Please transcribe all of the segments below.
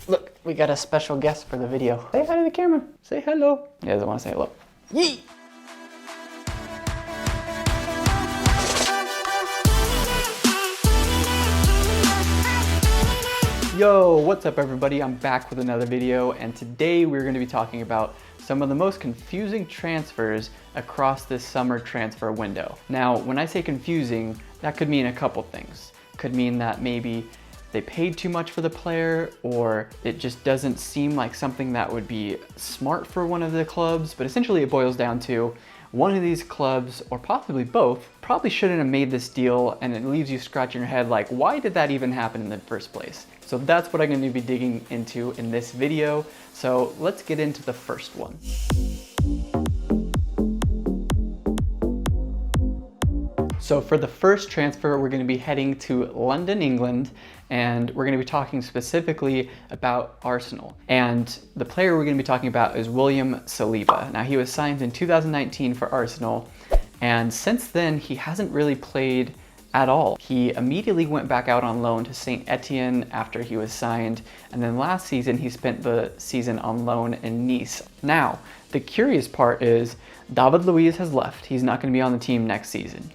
Look, we got a special guest for the video. Say hi to the camera. Say hello. He doesn't want to say hello. Yee! Yo, what's up everybody? I'm back with another video, and today we're going to be talking about some of the most confusing transfers across this summer transfer window. Now, when I say confusing, that could mean a couple things. It could mean that maybe they paid too much for the player, or it just doesn't seem like something that would be smart for one of the clubs, but essentially it boils down to one of these clubs, or possibly both, probably shouldn't have made this deal, and it leaves you scratching your head like, why did that even happen in the first place? So that's what I'm going to be digging into in this video. So let's get into the first one. So for the first transfer, we're going to be heading to London, England, and we're going to be talking specifically about Arsenal. And the player we're going to be talking about is William Saliba. Now, he was signed in 2019 for Arsenal, and since then he hasn't really played at all. He immediately went back out on loan to St. Etienne after he was signed, and then last season he spent the season on loan in Nice. Now, the curious part is David Luiz has left. He's not going to be on the team next season.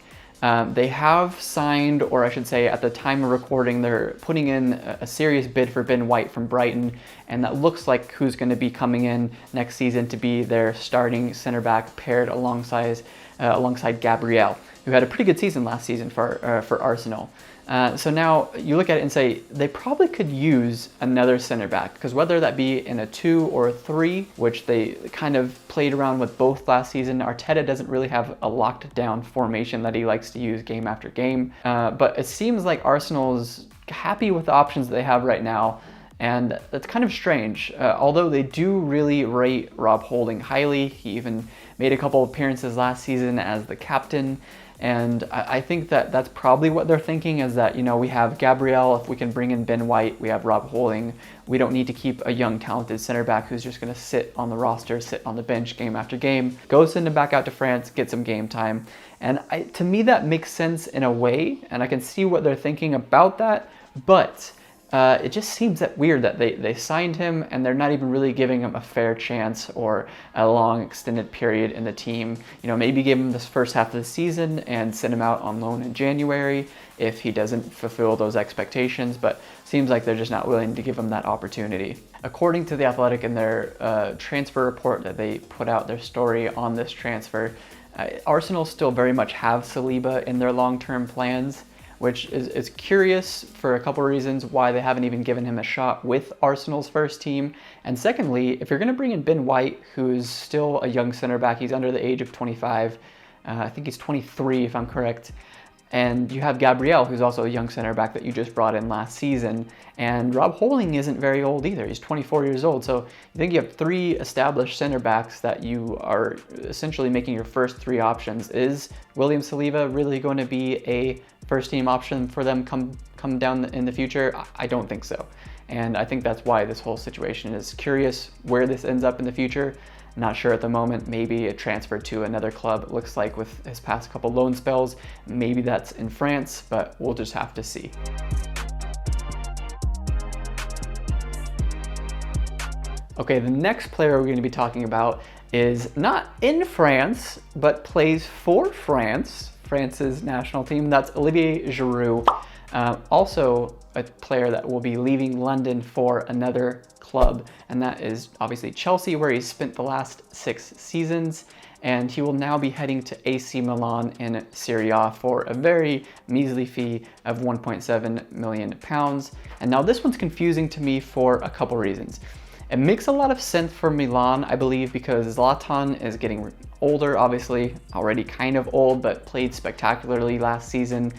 They have signed, or I should say at the time of recording, they're putting in a serious bid for Ben White from Brighton, and that looks like who's going to be coming in next season to be their starting center back paired alongside Gabriel, who had a pretty good season last season for Arsenal. So now you look at it and say they probably could use another center back, because whether that be in a 2 or a 3, which they kind of played around with both last season, Arteta doesn't really have a locked down formation that he likes to use game after game. But it seems like Arsenal's happy with the options they have right now, and that's kind of strange. Although they do really rate Rob Holding highly. He even made a couple of appearances last season as the captain. And I think that that's probably what they're thinking, is that, you know, we have Gabriel, if we can bring in Ben White, we have Rob Holding. We don't need to keep a young, talented center back who's just going to sit on the roster, sit on the bench game after game, go send him back out to France, get some game time. And to me, that makes sense in a way, and I can see what they're thinking about that, but it just seems that weird that they signed him and they're not even really giving him a fair chance or a long extended period in the team. You know, maybe give him this first half of the season and send him out on loan in January if he doesn't fulfill those expectations, but seems like they're just not willing to give him that opportunity. According to The Athletic in their transfer report that they put out, their story on this transfer, Arsenal still very much have Saliba in their long-term plans, which is curious for a couple of reasons why they haven't even given him a shot with Arsenal's first team. And secondly, if you're going to bring in Ben White, who is still a young center back, he's under the age of 25, I think he's 23 if I'm correct, and you have Gabriel, who's also a young center back that you just brought in last season, and Rob Holding isn't very old either, he's 24 years old, so you think you have 3 established center backs that you are essentially making your first 3 options. Is William Saliba really going to be a first team option for them come down in the future? I don't think so. And I think that's why this whole situation is curious where this ends up in the future. Not sure at the moment. Maybe a transfer to another club. It looks like with his past couple loan spells, maybe that's in France, but we'll just have to see. Okay, the next player we're going to be talking about is not in France, but plays for France, France's national team. That's Olivier Giroud, also a player that will be leaving London for another club, and that is obviously Chelsea, where he's spent the last 6 seasons, and he will now be heading to AC Milan in Serie A for a very measly fee of £1.7 million. And now this one's confusing to me for a couple reasons. It makes a lot of sense for Milan, I believe, because Zlatan is getting older, obviously, already kind of old, but played spectacularly last season.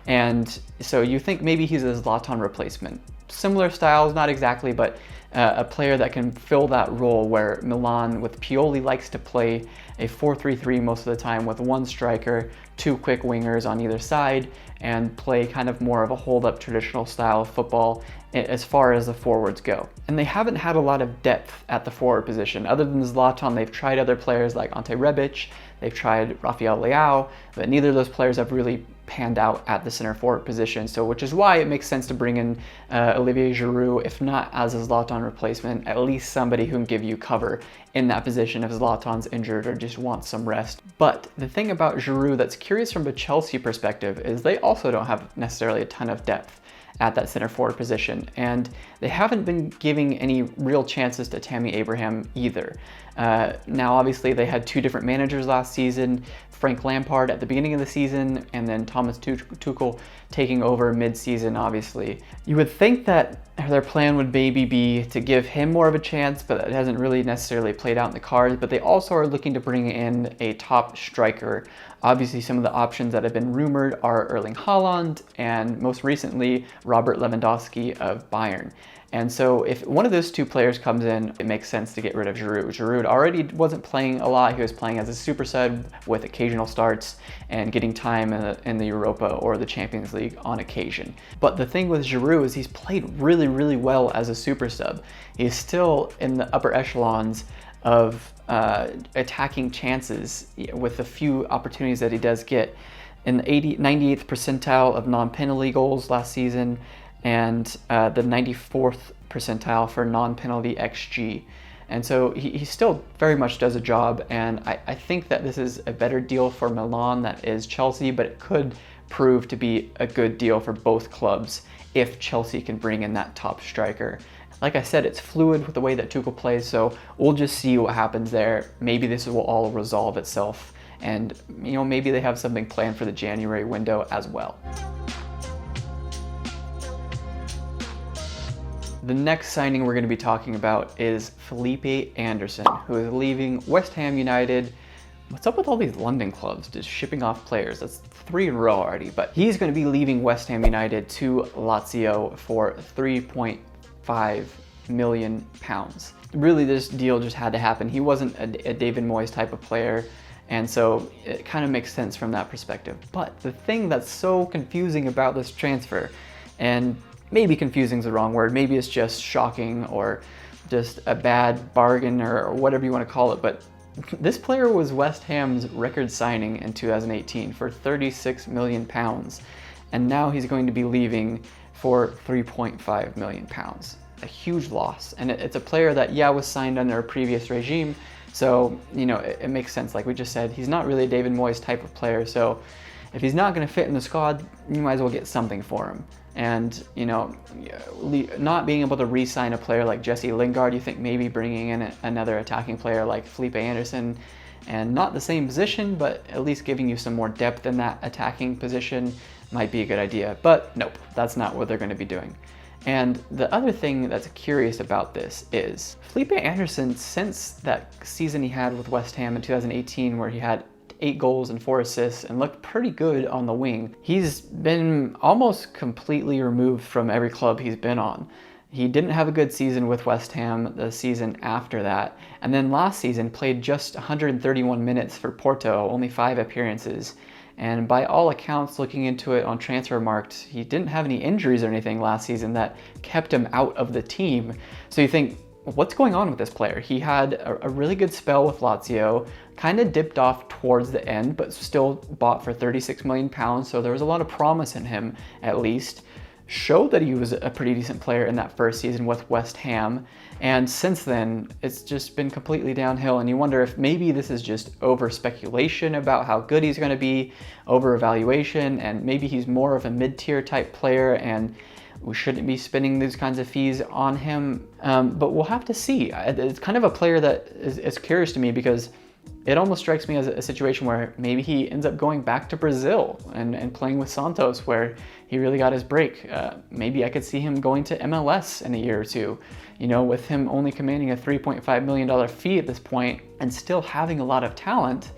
And so you think maybe he's a Zlatan replacement. Similar styles, not exactly, but a player that can fill that role where Milan with Pioli likes to play a 4-3-3 most of the time with 1 striker, 2 quick wingers on either side, and play kind of more of a hold-up traditional style of football. as far as the forwards go. And they haven't had a lot of depth at the forward position. Other than Zlatan, they've tried other players like Ante Rebic, they've tried Rafael Leao, but neither of those players have really panned out at the center forward position. So which is why it makes sense to bring in Olivier Giroud, if not as a Zlatan replacement, at least somebody who can give you cover in that position if Zlatan's injured or just wants some rest. But the thing about Giroud that's curious from a Chelsea perspective is they also don't have necessarily a ton of depth at that center forward position, and they haven't been giving any real chances to Tammy Abraham either. Now obviously they had two different managers last season, Frank Lampard at the beginning of the season and then Thomas Tuchel taking over mid-season obviously. You would think that their plan would maybe be to give him more of a chance, but it hasn't really necessarily played out in the cards. But they also are looking to bring in a top striker. Obviously some of the options that have been rumored are Erling Haaland and most recently Robert Lewandowski of Bayern. And so if one of those two players comes in, it makes sense to get rid of Giroud. Giroud already wasn't playing a lot. He was playing as a super sub with occasional starts and getting time in the Europa or the Champions League on occasion. But the thing with Giroud is he's played really, really well as a super sub. He's still in the upper echelons of attacking chances with the few opportunities that he does get. In the 98th percentile of non-penalty goals last season, and the 94th percentile for non-penalty XG. And so he still very much does a job, and I think that this is a better deal for Milan than is Chelsea, but it could prove to be a good deal for both clubs if Chelsea can bring in that top striker. Like I said, it's fluid with the way that Tuchel plays, so we'll just see what happens there. Maybe this will all resolve itself, and maybe they have something planned for the January window as well. The next signing we're going to be talking about is Felipe Anderson, who is leaving West Ham United. What's up with all these London clubs just shipping off players? That's 3 in a row already. But he's going to be leaving West Ham United to Lazio for £3.5 million. Really, this deal just had to happen. He wasn't a David Moyes type of player, and so it kind of makes sense from that perspective. But the thing that's so confusing about this transfer, and maybe confusing is the wrong word, maybe it's just shocking or just a bad bargain or whatever you want to call it, but this player was West Ham's record signing in 2018 for £36 million, and now he's going to be leaving for £3.5 million. A huge loss, and it's a player that, was signed under a previous regime, so, it makes sense. Like we just said, he's not really a David Moyes type of player, so if he's not going to fit in the squad, you might as well get something for him. And, not being able to re-sign a player like Jesse Lingard, you think maybe bringing in another attacking player like Felipe Anderson, and not the same position, but at least giving you some more depth in that attacking position might be a good idea. But nope, that's not what they're going to be doing. And the other thing that's curious about this is Felipe Anderson, since that season he had with West Ham in 2018 where he had 8 goals and 4 assists and looked pretty good on the wing, he's been almost completely removed from every club he's been on. He didn't have a good season with West Ham the season after that, and then last season played just 131 minutes for Porto, only 5 appearances. And by all accounts, looking into it on Transfermarkt, he didn't have any injuries or anything last season that kept him out of the team. So you think, what's going on with this player? He had a really good spell with Lazio, kind of dipped off towards the end, but still bought for £36 million, so there was a lot of promise in him, at least. Showed that he was a pretty decent player in that first season with West Ham, and since then, it's just been completely downhill, and you wonder if maybe this is just over speculation about how good he's going to be, over evaluation, and maybe he's more of a mid-tier type player, and we shouldn't be spending these kinds of fees on him, but we'll have to see. It's kind of a player that is curious to me because it almost strikes me as a situation where maybe he ends up going back to Brazil and playing with Santos where he really got his break. Maybe I could see him going to MLS in a year or two, with him only commanding a $3.5 million fee at this point and still having a lot of talent.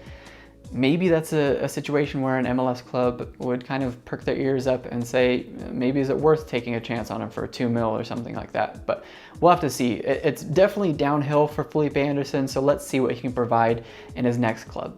Maybe that's a situation where an MLS club would kind of perk their ears up and say, maybe is it worth taking a chance on him for $2 million or something like that. But we'll have to see. It's definitely downhill for Felipe Anderson, so let's see what he can provide in his next club.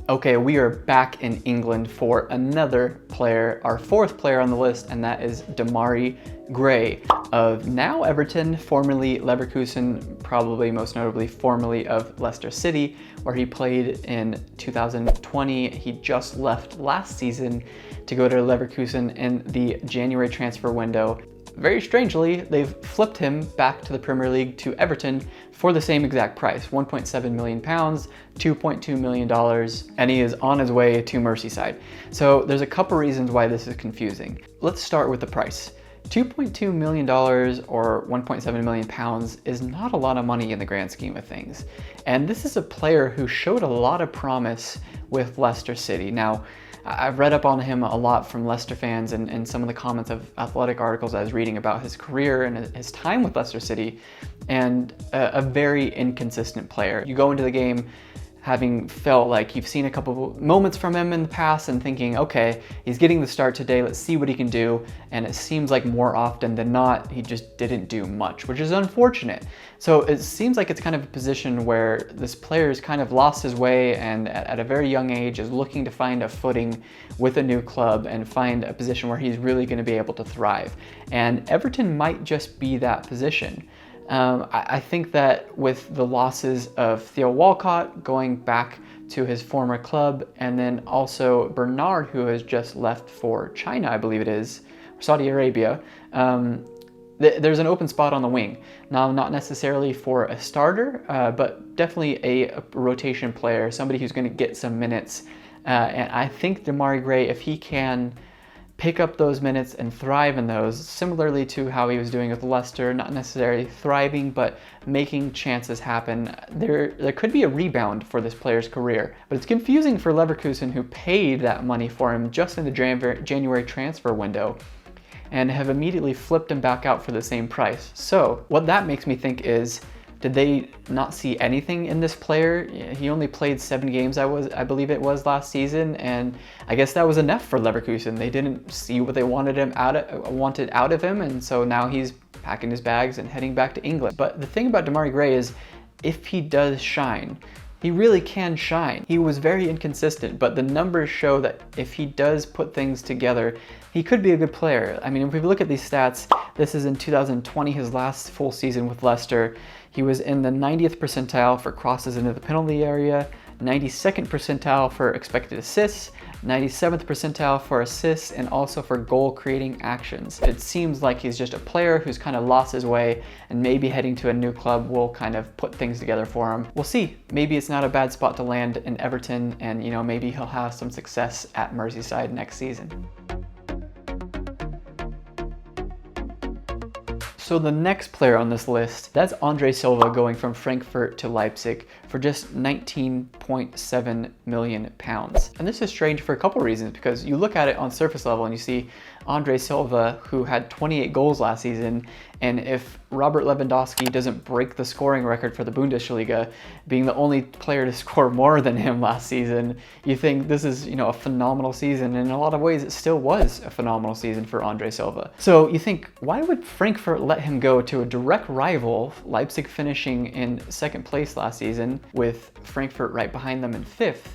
Okay, we are back in England for another player, our fourth player on the list, and that is Demarai Gray of now Everton, formerly Leverkusen, probably most notably formerly of Leicester City, where he played in 2020. He just left last season to go to Leverkusen in the January transfer window. Very strangely, they've flipped him back to the Premier League to Everton for the same exact price, £1.7 million, $2.2 million, and he is on his way to Merseyside. So there's a couple reasons why this is confusing. Let's start with the price. $2.2 million or £1.7 million is not a lot of money in the grand scheme of things. And this is a player who showed a lot of promise with Leicester City. Now, I've read up on him a lot from Leicester fans and some of the comments of athletic articles I was reading about his career and his time with Leicester City, and a very inconsistent player. You go into the game having felt like you've seen a couple moments from him in the past and thinking, okay, he's getting the start today, let's see what he can do. And it seems like more often than not, he just didn't do much, which is unfortunate. So it seems like it's kind of a position where this player has kind of lost his way and at a very young age is looking to find a footing with a new club and find a position where he's really going to be able to thrive. And Everton might just be that position. I think that with the losses of Theo Walcott going back to his former club, and then also Bernard, who has just left for China, I believe it is, Saudi Arabia, there's an open spot on the wing. Now, not necessarily for a starter, but definitely a rotation player, somebody who's going to get some minutes. And I think Demarai Gray, if he can pick up those minutes and thrive in those, similarly to how he was doing with Leicester, not necessarily thriving, but making chances happen, there could be a rebound for this player's career. But it's confusing for Leverkusen, who paid that money for him just in the January transfer window and have immediately flipped him back out for the same price. So what that makes me think is, did they not see anything in this player? He only played 7 games, I believe it was, last season, and I guess that was enough for Leverkusen. They didn't see what they wanted out of him, and so now he's packing his bags and heading back to England. But the thing about Demarai Gray is, if he does shine, he really can shine. He was very inconsistent, but the numbers show that if he does put things together, he could be a good player. I mean, if we look at these stats, this is in 2020, his last full season with Leicester. He was in the 90th percentile for crosses into the penalty area, 92nd percentile for expected assists, 97th percentile for assists, and also for goal creating actions. It seems like he's just a player who's kind of lost his way, and maybe heading to a new club will kind of put things together for him. We'll see. Maybe it's not a bad spot to land in Everton, and maybe he'll have some success at Merseyside next season. So the next player on this list, that's Andre Silva, going from Frankfurt to Leipzig for just £19.7 million. And this is strange for a couple reasons, because you look at it on surface level and you see Andre Silva, who had 28 goals last season, and if Robert Lewandowski doesn't break the scoring record for the Bundesliga, being the only player to score more than him last season, you think this is, a phenomenal season. And in a lot of ways, it still was a phenomenal season for Andre Silva. So you think, why would Frankfurt let him go to a direct rival, Leipzig finishing in 2nd place last season, with Frankfurt right behind them in 5th?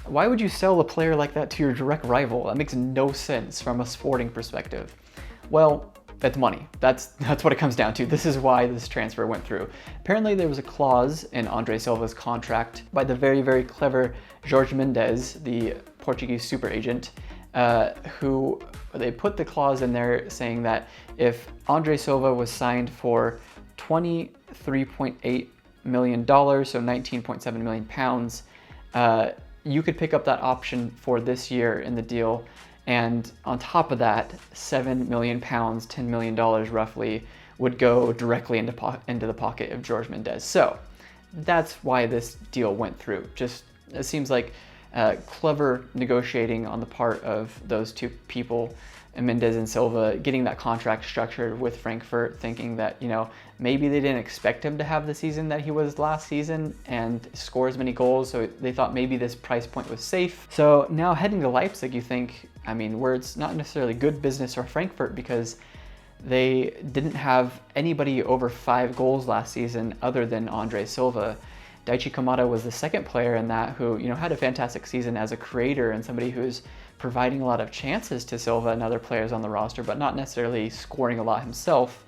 Why would you sell a player like that to your direct rival? That makes no sense from a sporting perspective. Well, that's money. That's what it comes down to. This is why this transfer went through. Apparently there was a clause in Andre Silva's contract by the very, very clever Jorge Mendes, the Portuguese super agent, who they put the clause in there saying that if Andre Silva was signed for $23.8 million, so £19.7 million, you could pick up that option for this year in the deal. And on top of that, £7 million, $10 million roughly, would go directly into the pocket of Jorge Mendes. So that's why this deal went through. Just, it seems like clever negotiating on the part of those two people, Mendes and Silva, getting that contract structured with Frankfurt, thinking that, maybe they didn't expect him to have the season that he was last season and score as many goals, so they thought maybe this price point was safe. So now heading to Leipzig, you think, where it's not necessarily good business for Frankfurt, because they didn't have anybody over 5 goals last season other than Andre Silva. Daichi Kamada was the second player in that who, had a fantastic season as a creator and somebody who's providing a lot of chances to Silva and other players on the roster, but not necessarily scoring a lot himself.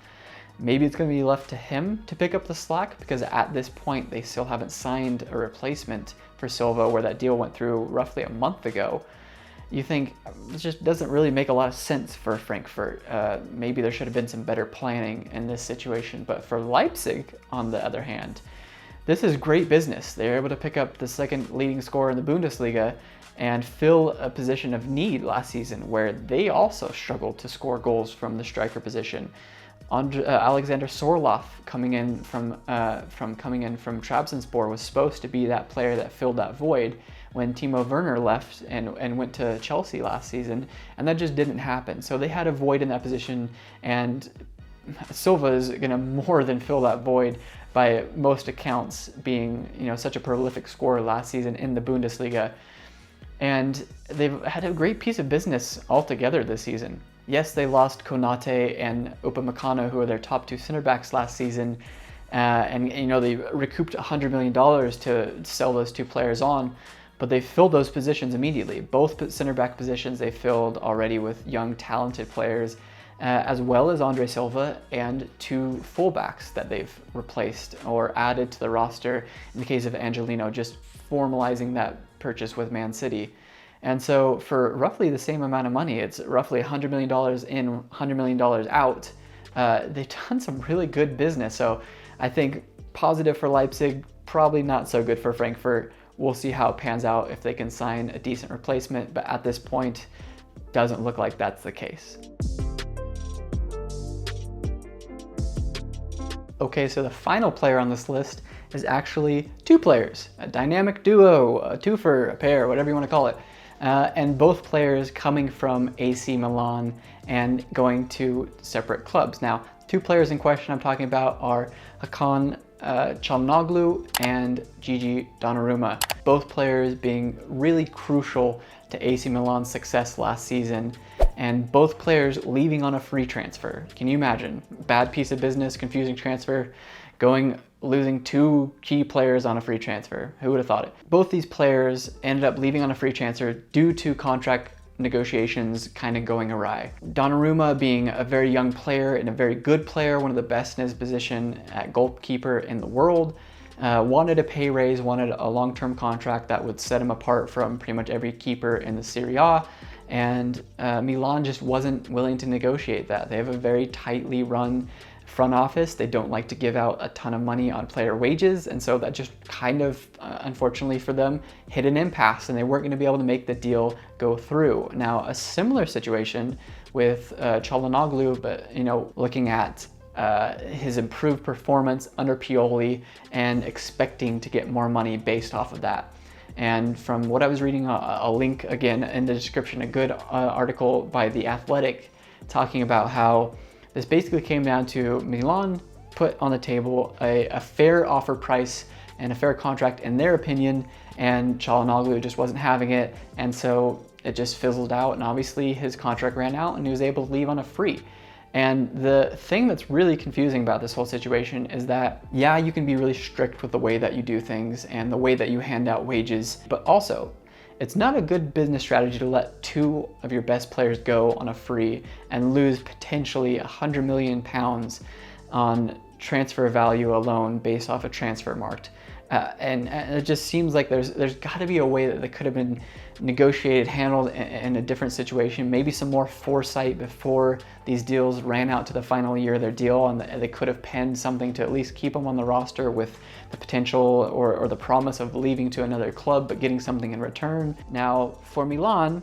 Maybe it's going to be left to him to pick up the slack, because at this point they still haven't signed a replacement for Silva, where that deal went through roughly a month ago. You think it just doesn't really make a lot of sense for Frankfurt. Maybe there should have been some better planning in this situation. But for Leipzig, on the other hand, this is great business. They were able to pick up the second leading scorer in the Bundesliga and fill a position of need last season where they also struggled to score goals from the striker position. Alexander Sorloth coming in from Trabzonspor was supposed to be that player that filled that void when Timo Werner left and went to Chelsea last season, and that just didn't happen. So they had a void in that position, and Silva is going to more than fill that void by most accounts, being such a prolific scorer last season in the Bundesliga. And they've had a great piece of business altogether this season. Yes, they lost Konate and Upamecano, who are their top two center backs last season, and they recouped $100 million to sell those two players on, but they filled those positions immediately. Both center back positions they filled already with young, talented players, as well as Andre Silva, and two fullbacks that they've replaced or added to the roster. In the case of Angelino, just formalizing that purchase with Man City. And so for roughly the same amount of money, it's roughly $100 million in, $100 million out, they've done some really good business. So I think positive for Leipzig, probably not so good for Frankfurt. We'll see how it pans out if they can sign a decent replacement, but at this point, doesn't look like that's the case. Okay, so the final player on this list is actually two players, a dynamic duo, a twofer, a pair, whatever you want to call it. And both players coming from AC Milan and going to separate clubs. Now, two players in question I'm talking about are Hakan Çalhanoğlu and Gigi Donnarumma. Both players being really crucial to AC Milan's success last season, and both players leaving on a free transfer. Can you imagine? Bad piece of business, confusing transfer, losing two key players on a free transfer. Who would have thought it? Both these players ended up leaving on a free transfer due to contract negotiations kind of going awry. Donnarumma being a very young player and a very good player, one of the best in his position at goalkeeper in the world, wanted a pay raise, wanted a long-term contract that would set him apart from pretty much every keeper in the Serie A, and Milan just wasn't willing to negotiate that. They have a very tightly run front office. They don't like to give out a ton of money on player wages, and so that just kind of, unfortunately for them, hit an impasse, and they weren't going to be able to make the deal go through. Now, a similar situation with Çalhanoğlu, but looking at his improved performance under Pioli and expecting to get more money based off of that. And from what I was reading, a link again in the description, a good article by The Athletic talking about how this basically came down to Milan put on the table a fair offer price and a fair contract in their opinion, and Çalhanoğlu just wasn't having it, and so it just fizzled out, and obviously his contract ran out and he was able to leave on a free. And the thing that's really confusing about this whole situation is that, yeah, you can be really strict with the way that you do things and the way that you hand out wages, but also it's not a good business strategy to let two of your best players go on a free and lose potentially £100 million on transfer value alone based off a transfer market. And it just seems like there's got to be a way that could have been negotiated, handled in a different situation, maybe some more foresight before these deals ran out to the final year of their deal, and they could have penned something to at least keep them on the roster with the potential or the promise of leaving to another club but getting something in return. Now, for Milan,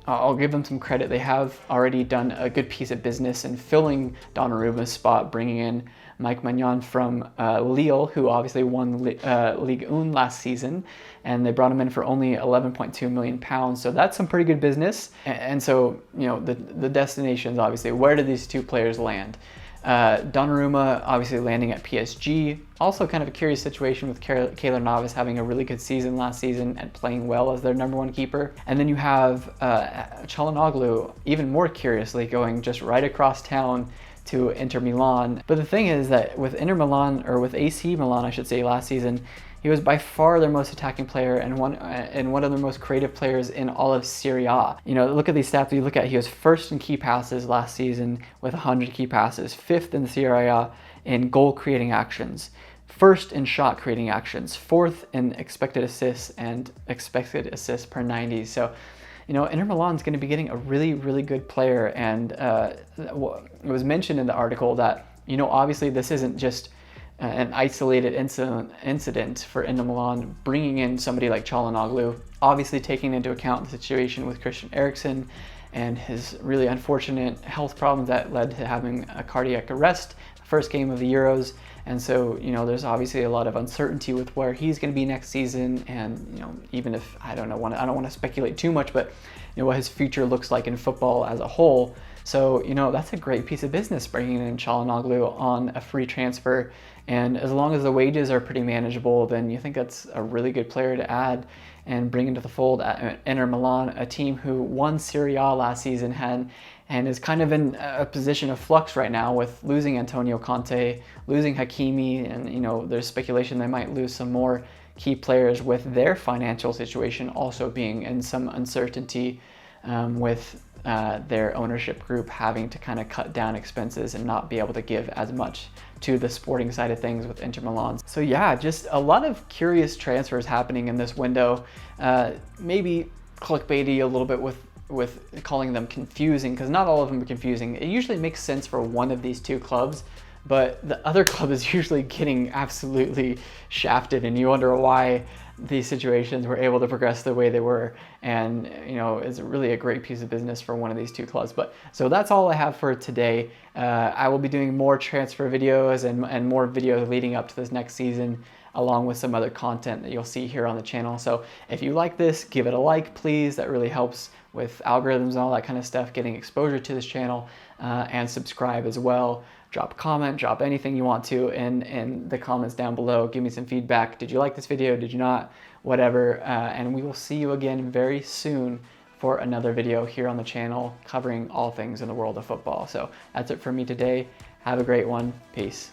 I'll give them some credit. They have already done a good piece of business in filling Donnarumma's spot, bringing in Mike Maignan from Lille, who obviously won Ligue 1 last season, and they brought him in for only £11.2 million. So that's some pretty good business. And so, the destinations, obviously, where do these two players land? Donnarumma obviously landing at PSG. Also kind of a curious situation with Keylor Navas having a really good season last season and playing well as their number one keeper. And then you have Çalhanoğlu, even more curiously, going just right across town to Inter Milan. But the thing is that with Inter Milan, or with AC Milan, I should say, last season, he was by far their most attacking player and one of the most creative players in all of Serie A. You know, look at these stats. You look at, he was first in key passes last season with 100 key passes, fifth in Serie A in goal creating actions, first in shot creating actions, fourth in expected assists and expected assists per 90. So, you know, Inter Milan's going to be getting a really, really good player. And it was mentioned in the article that, you know, obviously this isn't just an isolated incident for Inter Milan bringing in somebody like Çalhanoğlu, obviously taking into account the situation with Christian Eriksen and his really unfortunate health problems that led to having a cardiac arrest the first game of the Euros. And so, you know, there's obviously a lot of uncertainty with where he's going to be next season. And, you know, even if I don't want to speculate too much, but, you know, what his future looks like in football as a whole. So, you know, that's a great piece of business, bringing in Çalhanoğlu on a free transfer. And as long as the wages are pretty manageable, then you think that's a really good player to add and bring into the fold at Inter Milan, a team who won Serie A last season and is kind of in a position of flux right now with losing Antonio Conte, losing Hakimi, and, you know, there's speculation they might lose some more key players with their financial situation also being in some uncertainty, with their ownership group having to kind of cut down expenses and not be able to give as much to the sporting side of things with Inter Milan. So yeah, just a lot of curious transfers happening in this window. Maybe clickbaity a little bit with calling them confusing, because not all of them are confusing. It usually makes sense for one of these two clubs, but the other club is usually getting absolutely shafted, and you wonder why these situations were able to progress the way they were. And, you know, it's really a great piece of business for one of these two clubs. But so that's all I have for today. I will be doing more transfer videos and more videos leading up to this next season, along with some other content that you'll see here on the channel. So if you like this, give it a like, please. That really helps with algorithms and all that kind of stuff, getting exposure to this channel, and subscribe as well. Drop a comment, drop anything you want to in the comments down below. Give me some feedback. Did you like this video? Did you not? Whatever. And we will see you again very soon for another video here on the channel covering all things in the world of football. So that's it for me today. Have a great one. Peace.